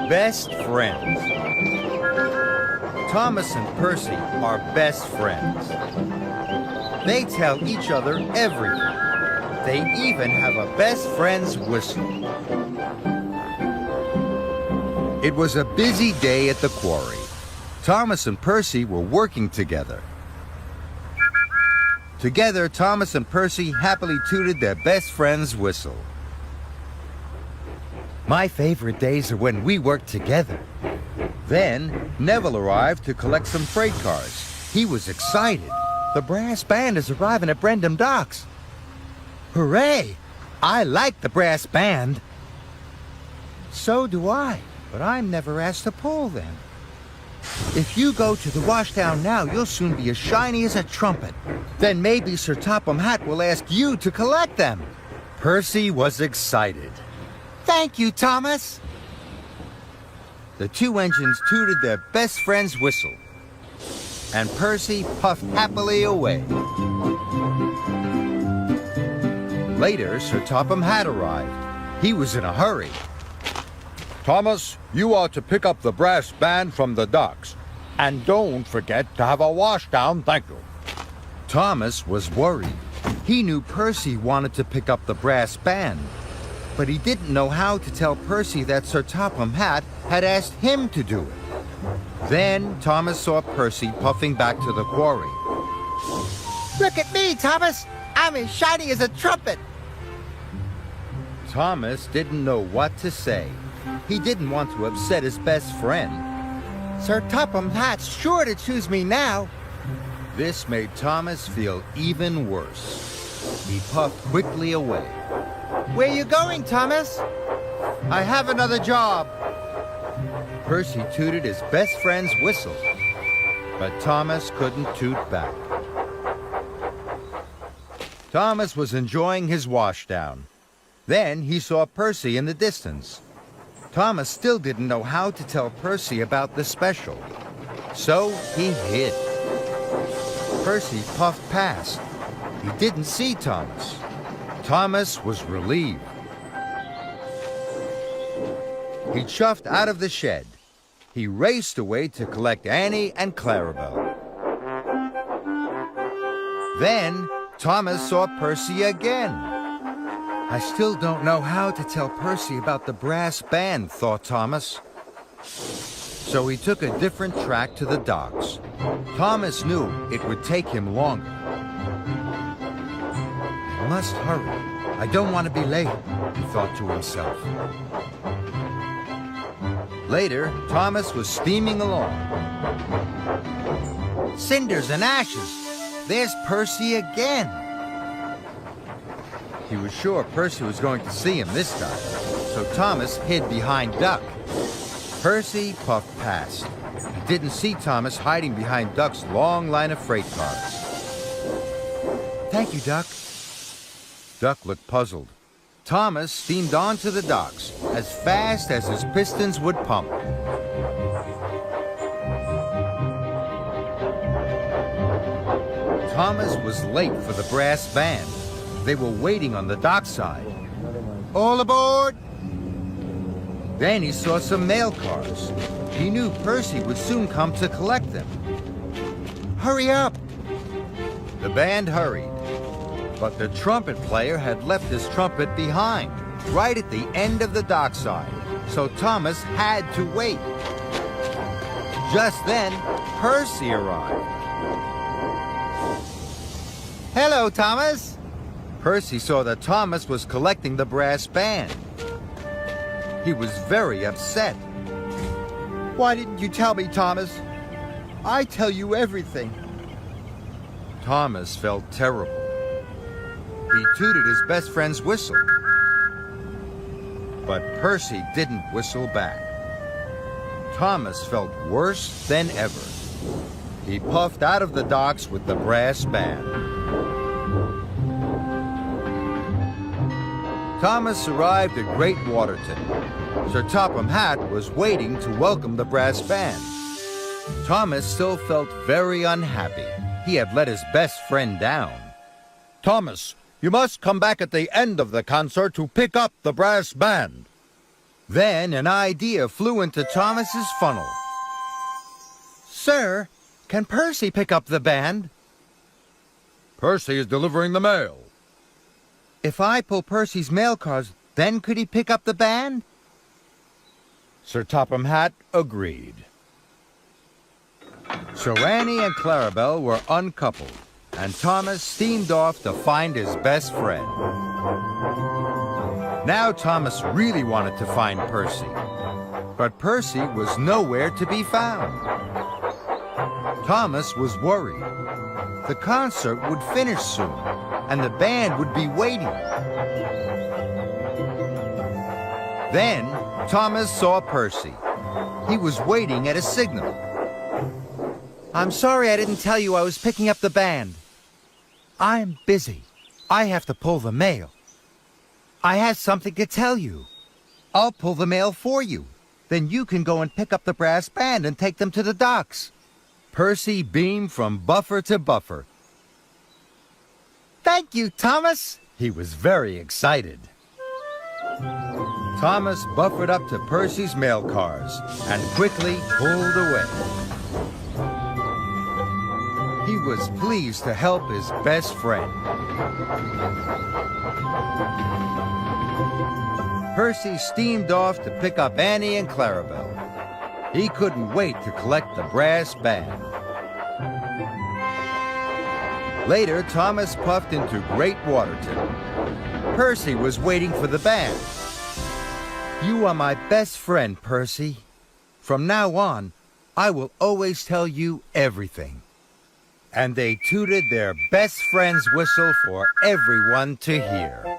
Best friends. Thomas and Percy are best friends. They tell each other everything. They even have a best friend's whistle. It was a busy day at the quarry. Thomas and Percy were working together. Together, Thomas and Percy happily tooted their best friend's whistle. My favorite days are when we work together. Then, Neville arrived to collect some freight cars. He was excited. The brass band is arriving at Brendam Docks. Hooray! I like the brass band. So do I, but I'm never asked to pull them. If you go to the washdown now, you'll soon be as shiny as a trumpet. Then maybe Sir Topham Hatt will ask you to collect them. Percy was excited. Thank you, Thomas. The two engines tooted their best friend's whistle, and Percy puffed happily away. Later, Sir Topham Hatt arrived. He was in a hurry. Thomas, you are to pick up the brass band from the docks. And don't forget to have a washdown, thank you. Thomas was worried. He knew Percy wanted to pick up the brass band, but he didn't know how to tell Percy that Sir Topham Hatt had asked him to do it. Then Thomas saw Percy puffing back to the quarry. Look at me, Thomas! I'm as shiny as a trumpet! Thomas didn't know what to say. He didn't want to upset his best friend. Sir Topham Hatt's sure to choose me now. This made Thomas feel even worse. He puffed quickly away. Where you going, Thomas? I have another job. Percy tooted his best friend's whistle, but Thomas couldn't toot back. Thomas was enjoying his washdown. Then he saw Percy in the distance. Thomas still didn't know how to tell Percy about the special, so he hid. Percy puffed past. He didn't see Thomas. Thomas was relieved. He chuffed out of the shed. He raced away to collect Annie and Clarabelle. Then Thomas saw Percy again. I still don't know how to tell Percy about the brass band, thought Thomas. So he took a different track to the docks. Thomas knew it would take him longer. I must hurry. I don't want to be late, he thought to himself. Later, Thomas was steaming along. Cinders and ashes. There's Percy again. He was sure Percy was going to see him this time, so Thomas hid behind Duck. Percy puffed past. He didn't see Thomas hiding behind Duck's long line of freight cars. Thank you, Duck. Duck looked puzzled. Thomas steamed onto the docks as fast as his pistons would pump. Thomas was late for the brass band. They were waiting on the dockside. All aboard! Then he saw some mail cars. He knew Percy would soon come to collect them. Hurry up! The band hurried, but the trumpet player had left his trumpet behind, right at the end of the dockside, so Thomas had to wait. Just then, Percy arrived. Hello, Thomas! Percy saw that Thomas was collecting the brass band. He was very upset. Why didn't you tell me, Thomas? I tell you everything. Thomas felt terrible. He tooted his best friend's whistle. But Percy didn't whistle back. Thomas felt worse than ever. He puffed out of the docks with the brass band. Thomas arrived at Great Waterton. Sir Topham Hatt was waiting to welcome the brass band. Thomas still felt very unhappy. He had let his best friend down. Thomas, you must come back at the end of the concert to pick up the brass band. Then an idea flew into Thomas's funnel. Sir, can Percy pick up the band? Percy is delivering the mail. If I pull Percy's mail cars, then could he pick up the band? Sir Topham Hatt agreed. So Annie and Clarabelle were uncoupled, and Thomas steamed off to find his best friend. Now Thomas really wanted to find Percy, but Percy was nowhere to be found. Thomas was worried. The concert would finish soon, and the band would be waiting. Then Thomas saw Percy. He was waiting at a signal. I'm sorry I didn't tell you I was picking up the band. I'm busy. I have to pull the mail. I have something to tell you. I'll pull the mail for you. Then you can go and pick up the brass band and take them to the docks. Percy beamed from buffer to buffer. Thank you, Thomas. He was very excited. Thomas buffered up to Percy's mail cars and quickly pulled away. He was pleased to help his best friend. Percy steamed off to pick up Annie and Clarabelle. He couldn't wait to collect the brass band. Later, Thomas puffed into Great Waterton. Percy was waiting for the band. You are my best friend, Percy. From now on, I will always tell you everything. And they tooted their best friend's whistle for everyone to hear.